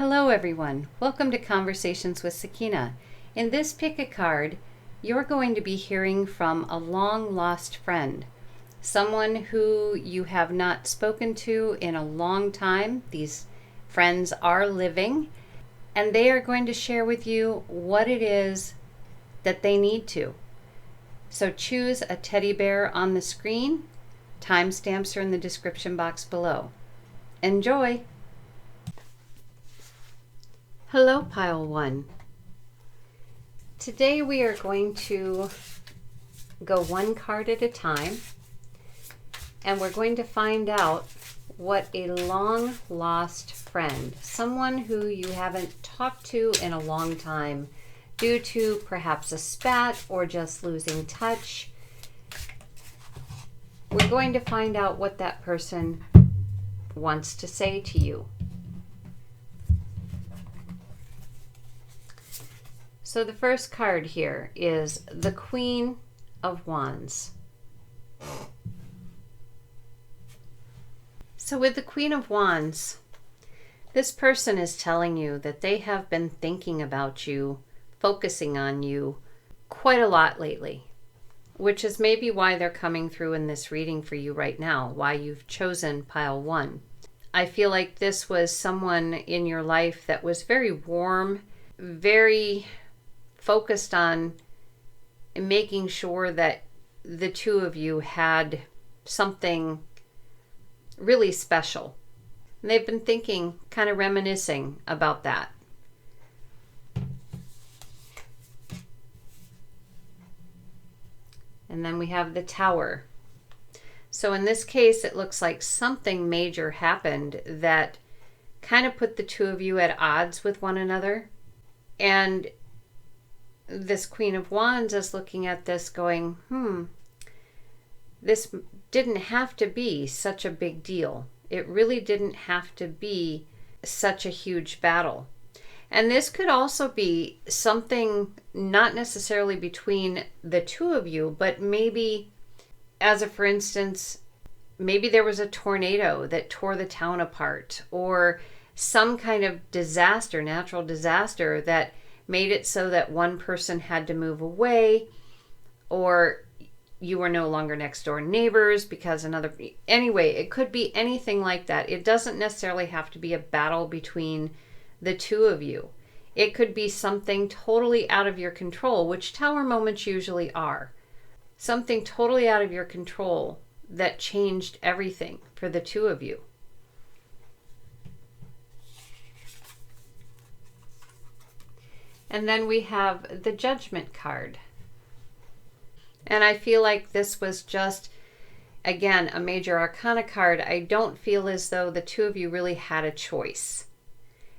Hello everyone, welcome to Conversations with Sakeina. In this pick a card, you're going to be hearing from a long lost friend, someone who you have not spoken to in a long time. These friends are living, and they are going to share with you what it is that they need to. So choose a teddy bear on the screen. Timestamps are in the description box below. Enjoy! Hello, Pile 1. Today we are going to go one card at a time, and we're going to find out what a long lost friend, someone who you haven't talked to in a long time due to perhaps a spat or just losing touch. We're going to find out what that person wants to say to you. So the first card here is the Queen of Wands. So with the Queen of Wands, this person is telling you that they have been thinking about you, focusing on you quite a lot lately, which is maybe why they're coming through in this reading for you right now, why you've chosen Pile 1. I feel like this was someone in your life that was very warm, very focused on making sure that the two of you had something really special. And they've been thinking, kind of reminiscing about that. And then we have the Tower. So in this case, it looks like something major happened that kind of put the two of you at odds with one another. And this Queen of Wands is looking at this going, this didn't have to be such a big deal. It really didn't have to be such a huge battle. And this could also be something not necessarily between the two of you, but maybe, as a for instance, maybe there was a tornado that tore the town apart, or some kind of disaster, natural disaster that made it so that one person had to move away, or you were no longer next door neighbors because another... Anyway, it could be anything like that. It doesn't necessarily have to be a battle between the two of you. It could be something totally out of your control, which Tower moments usually are. Something totally out of your control that changed everything for the two of you. And then we have the Judgment card. And I feel like this was just, again, a major arcana card. I don't feel as though the two of you really had a choice.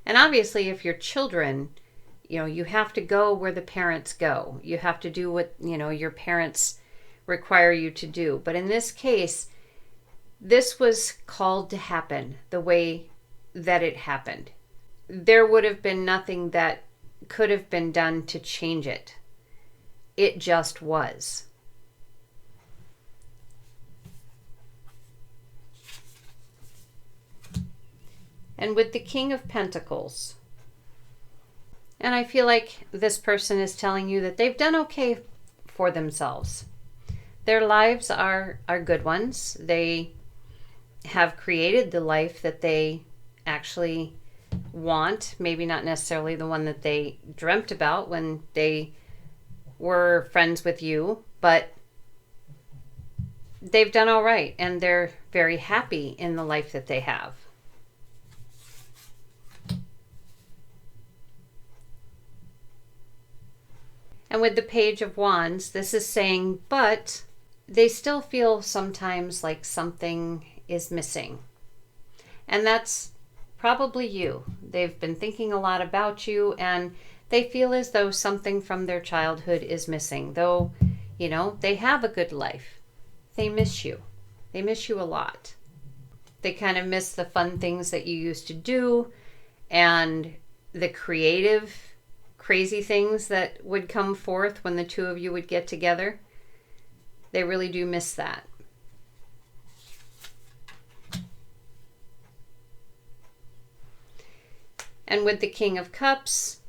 And obviously, if you're children, you have to go where the parents go. You have to do what, your parents require you to do. But in this case, this was called to happen the way that it happened. There would have been nothing that could have been done to change it. It just was. And with the King of Pentacles, and I feel like this person is telling you that they've done okay for themselves. Their lives are good ones. They have created the life that they actually want, maybe not necessarily the one that they dreamt about when they were friends with you, but they've done all right, and they're very happy in the life that they have. And with the Page of Wands, this is saying, but they still feel sometimes like something is missing. And that's probably you. They've been thinking a lot about you, and they feel as though something from their childhood is missing. Though, they have a good life. They miss you. They miss you a lot. They kind of miss the fun things that you used to do and the creative, crazy things that would come forth when the two of you would get together. They really do miss that. And with the King of Cups,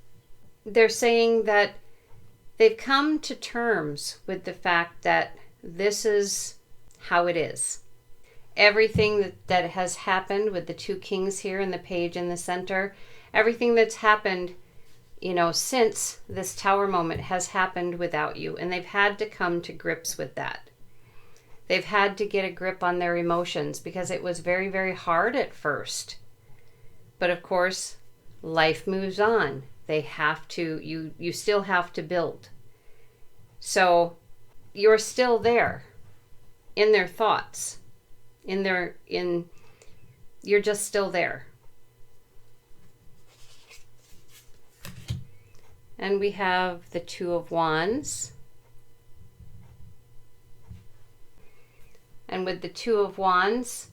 they're saying that they've come to terms with the fact that this is how it is. Everything that has happened with the two kings here and the page in the center, everything that's happened, since this Tower moment has happened without you. And they've had to come to grips with that. They've had to get a grip on their emotions because it was very, very hard at first. But of course, life moves on. They have to, you still have to build. So you're still there in their thoughts, you're just still there. And we have the Two of Wands. And with the Two of Wands,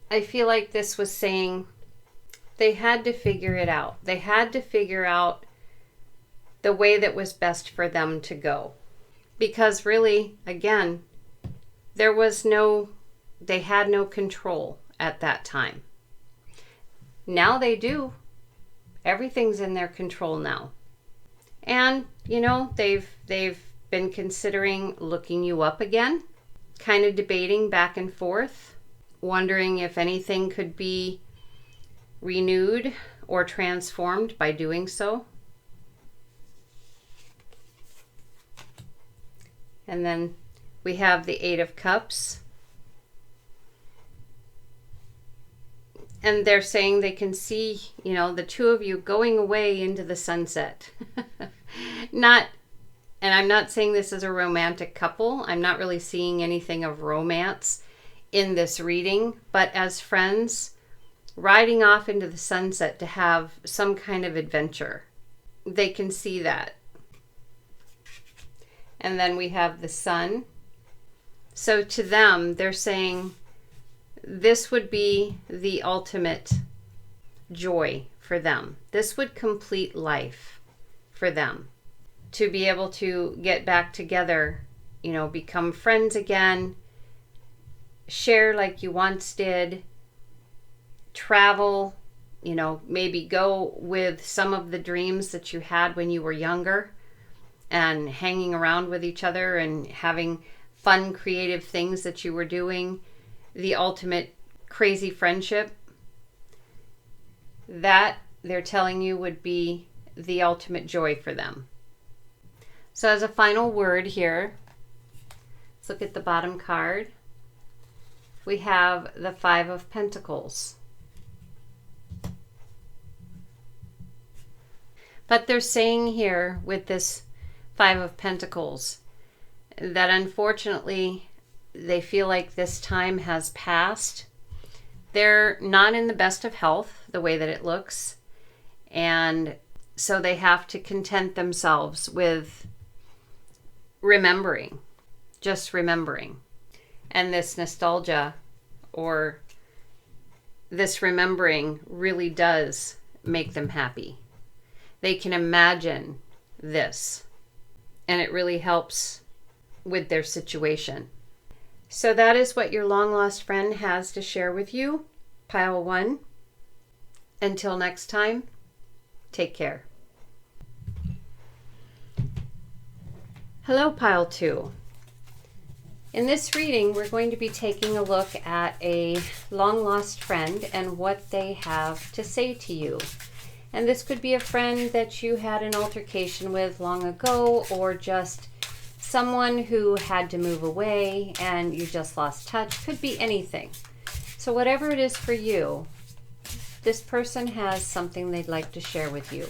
I feel like this was saying they had to figure it out. They had to figure out the way that was best for them to go. Because really, again, they had no control at that time. Now they do. Everything's in their control now. And, they've been considering looking you up again, kind of debating back and forth, wondering if anything could be renewed or transformed by doing so. And then we have the Eight of Cups. And they're saying they can see, the two of you going away into the sunset. And I'm not saying this is a romantic couple. I'm not really seeing anything of romance in this reading. But as friends, riding off into the sunset to have some kind of adventure. They can see that. And then we have the Sun. So to them, they're saying this would be the ultimate joy for them. This would complete life for them. To be able to get back together, become friends again, share like you once did, travel, maybe go with some of the dreams that you had when you were younger and hanging around with each other and having fun, creative things that you were doing. The ultimate crazy friendship. That, they're telling you, would be the ultimate joy for them. So as a final word here, let's look at the bottom card. We have the Five of Pentacles. But they're saying here with this Five of Pentacles that unfortunately they feel like this time has passed. They're not in the best of health, the way that it looks. And so they have to content themselves with remembering, just remembering. And this nostalgia or this remembering really does make them happy. They can imagine this, and it really helps with their situation. So that is what your long lost friend has to share with you, Pile 1. Until next time, take care. Hello, Pile 2. In this reading, we're going to be taking a look at a long lost friend and what they have to say to you. And this could be a friend that you had an altercation with long ago, or just someone who had to move away and you just lost touch. Could be anything. So whatever it is for you, this person has something they'd like to share with you.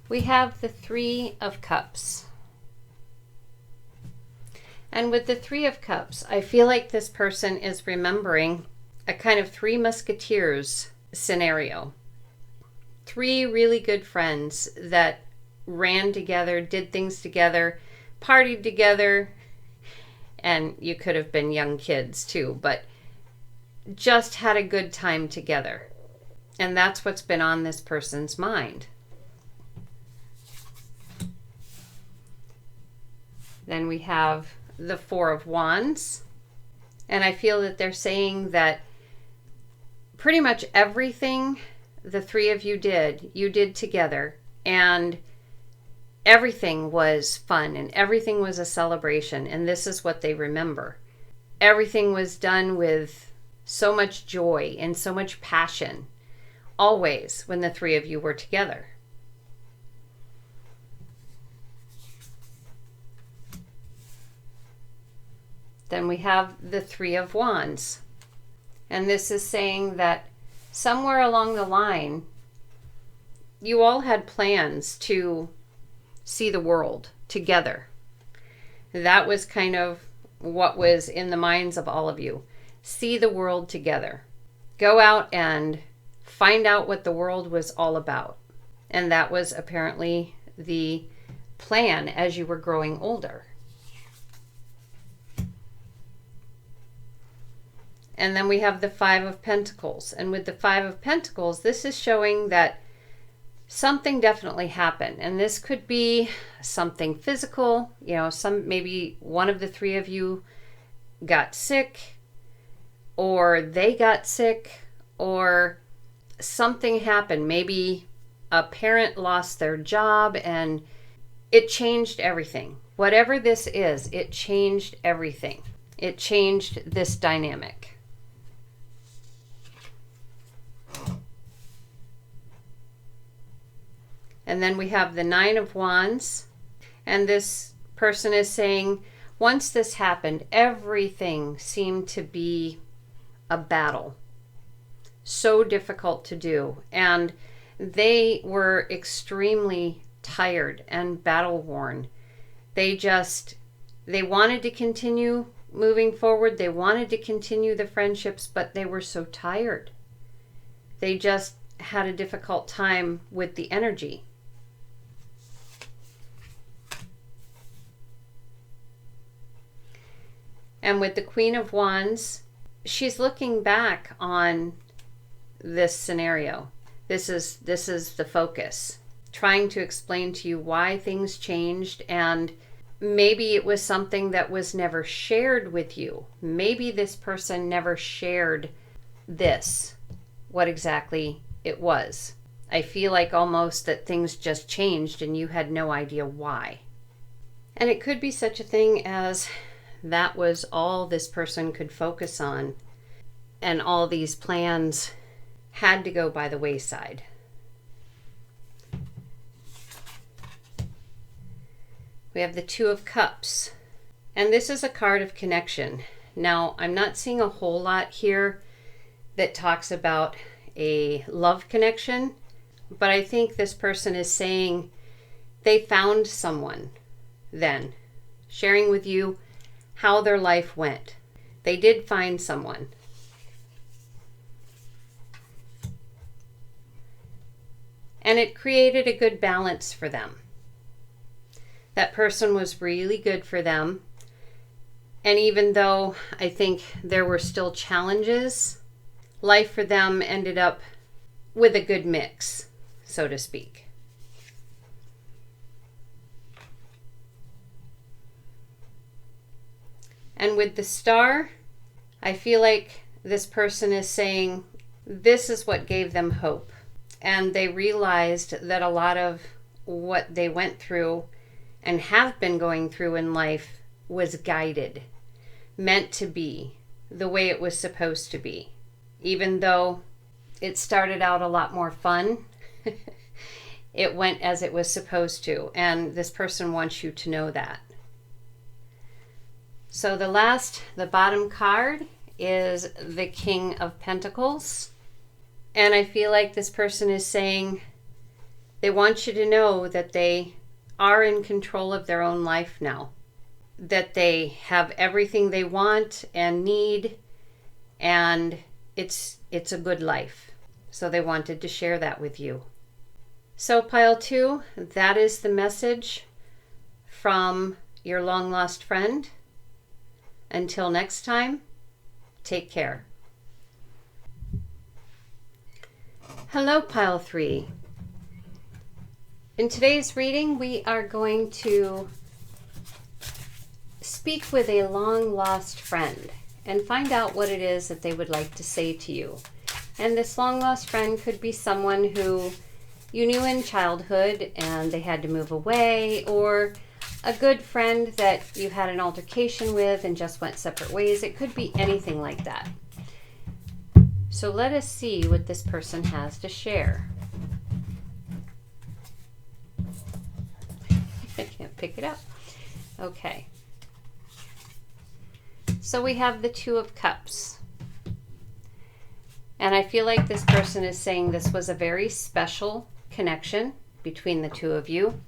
We have the Three of Cups. And with the Three of Cups, I feel like this person is remembering a kind of Three Musketeers scenario. Three really good friends that ran together, did things together, partied together, and you could have been young kids too, but just had a good time together. And that's what's been on this person's mind. Then we have the Four of Wands. And I feel that they're saying that pretty much everything the three of you did together. And everything was fun and everything was a celebration. And this is what they remember. Everything was done with so much joy and so much passion, always when the three of you were together. Then we have the Three of Wands. And this is saying that somewhere along the line, you all had plans to see the world together. That was kind of what was in the minds of all of you. See the world together. Go out and find out what the world was all about. And that was apparently the plan as you were growing older. And then we have the Five of Pentacles. And with the Five of Pentacles, this is showing that something definitely happened. And this could be something physical. You know, maybe one of the three of you got sick, or they got sick, or something happened. Maybe a parent lost their job and it changed everything. Whatever this is, it changed everything. It changed this dynamic. And then we have the Nine of Wands. And this person is saying, once this happened, everything seemed to be a battle. So difficult to do. And they were extremely tired and battle worn. They wanted to continue moving forward. They wanted to continue the friendships, but they were so tired. They just had a difficult time with the energy. And with the Queen of Wands, she's looking back on this scenario. This is the focus. Trying to explain to you why things changed, and maybe it was something that was never shared with you. Maybe this person never shared this, what exactly it was. I feel like almost that things just changed and you had no idea why. And it could be such a thing as that was all this person could focus on, and all these plans had to go by the wayside. We have the Two of Cups, and this is a card of connection. Now, I'm not seeing a whole lot here that talks about a love connection, but I think this person is saying they found someone then, sharing with you how their life went. They did find someone. And it created a good balance for them. That person was really good for them. And even though I think there were still challenges, life for them ended up with a good mix, so to speak. And with the Star, I feel like this person is saying this is what gave them hope. And they realized that a lot of what they went through and have been going through in life was guided, meant to be the way it was supposed to be. Even though it started out a lot more fun, it went as it was supposed to. And this person wants you to know that. So the bottom card is the King of Pentacles. And I feel like this person is saying they want you to know that they are in control of their own life now. That they have everything they want and need, and it's a good life. So they wanted to share that with you. So pile 2, that is the message from your long lost friend. Until next time, take care. Hello, pile 3. In today's reading, we are going to speak with a long-lost friend and find out what it is that they would like to say to you. And this long-lost friend could be someone who you knew in childhood and they had to move away, or a good friend that you had an altercation with and just went separate ways. It could be anything like that. So let us see what this person has to share. I can't pick it up. Okay. So we have the Two of Cups. And I feel like this person is saying this was a very special connection between the two of you.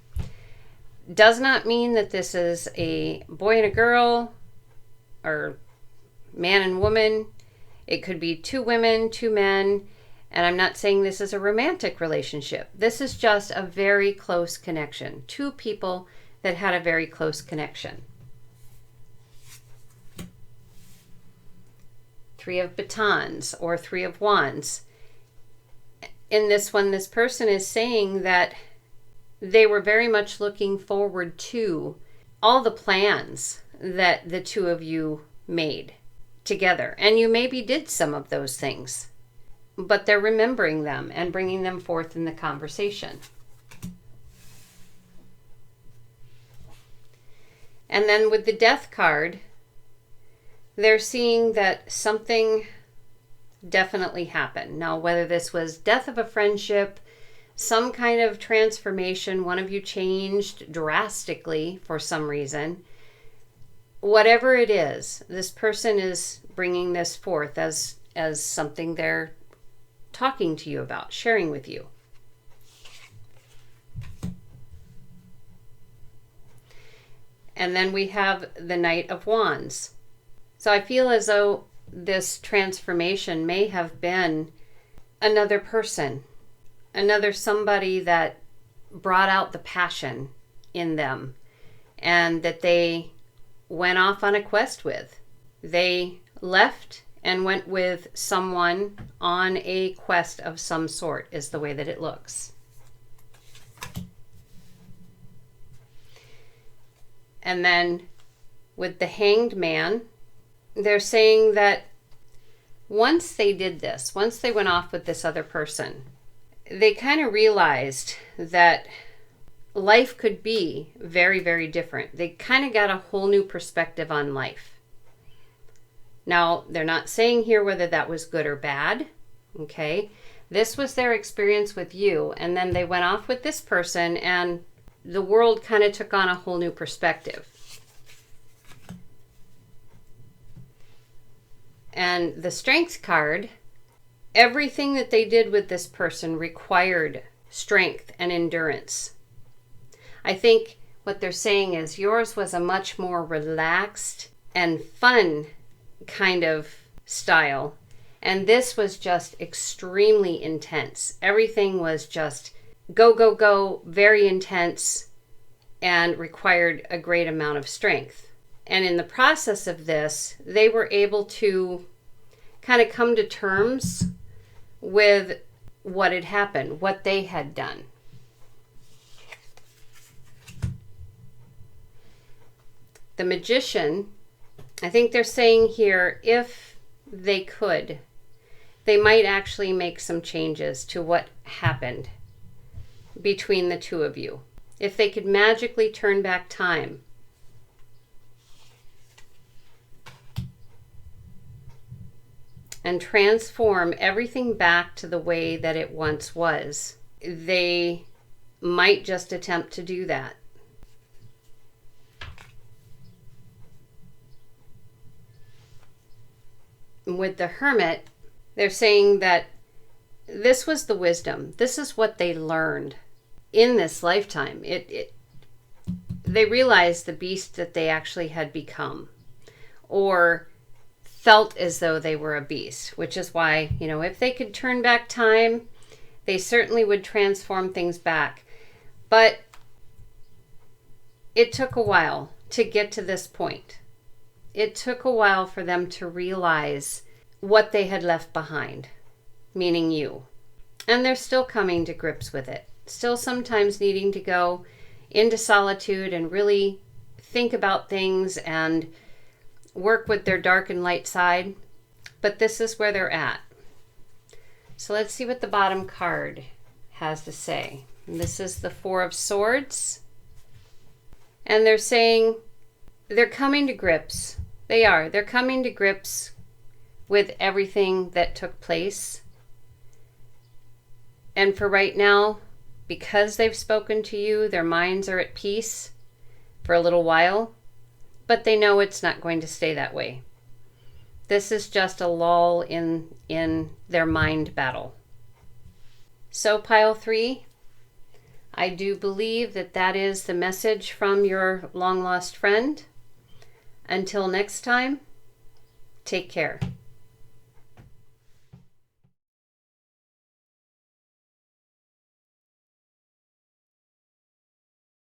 Does not mean that this is a boy and a girl or man and woman. It could be two women, two men, and I'm not saying this is a romantic relationship. This is just a very close connection. Two people that had a very close connection. Three of Batons or Three of Wands. In this one, this person is saying that they were very much looking forward to all the plans that the two of you made together. And you maybe did some of those things, but they're remembering them and bringing them forth in the conversation. And then with the Death card, they're seeing that something definitely happened. Now, whether this was death of a friendship, some kind of transformation, one of you changed drastically for some reason, whatever it is, this person is bringing this forth as something they're talking to you about, sharing with you. And then we have the Knight of Wands. So I feel as though this transformation may have been another person, another somebody that brought out the passion in them and that they went off on a quest with. They left and went with someone on a quest of some sort, is the way that it looks. And then with the Hanged Man, they're saying that once they did this, once they went off with this other person, they kind of realized that life could be very, very different. They kind of got a whole new perspective on life. Now, they're not saying here whether that was good or bad, okay? This was their experience with you, and then they went off with this person, and the world kind of took on a whole new perspective. And the Strength card, everything that they did with this person required strength and endurance. I think what they're saying is yours was a much more relaxed and fun kind of style. And this was just extremely intense. Everything was just go, go, go, very intense, and required a great amount of strength. And in the process of this, they were able to kind of come to terms with what had happened, what they had done. The Magician, I think they're saying here, if they could, they might actually make some changes to what happened between the two of you. If they could magically turn back time, and transform everything back to the way that it once was, they might just attempt to do that. With the Hermit, they're saying that this was the wisdom. This is what they learned in this lifetime. They realized the beast that they actually had become, or felt as though they were a beast, which is why, if they could turn back time, they certainly would transform things back. But it took a while to get to this point. It took a while for them to realize what they had left behind, meaning you. And they're still coming to grips with it. Still sometimes needing to go into solitude and really think about things and work with their dark and light side, but this is where they're at. So let's see what the bottom card has to say. And this is the Four of Swords. And they're saying they're coming to grips. They are. They're coming to grips with everything that took place. And for right now, because they've spoken to you, their minds are at peace for a little while, but they know it's not going to stay that way. This is just a lull in their mind battle. So pile 3, I do believe that that is the message from your long-lost friend. Until next time, take care.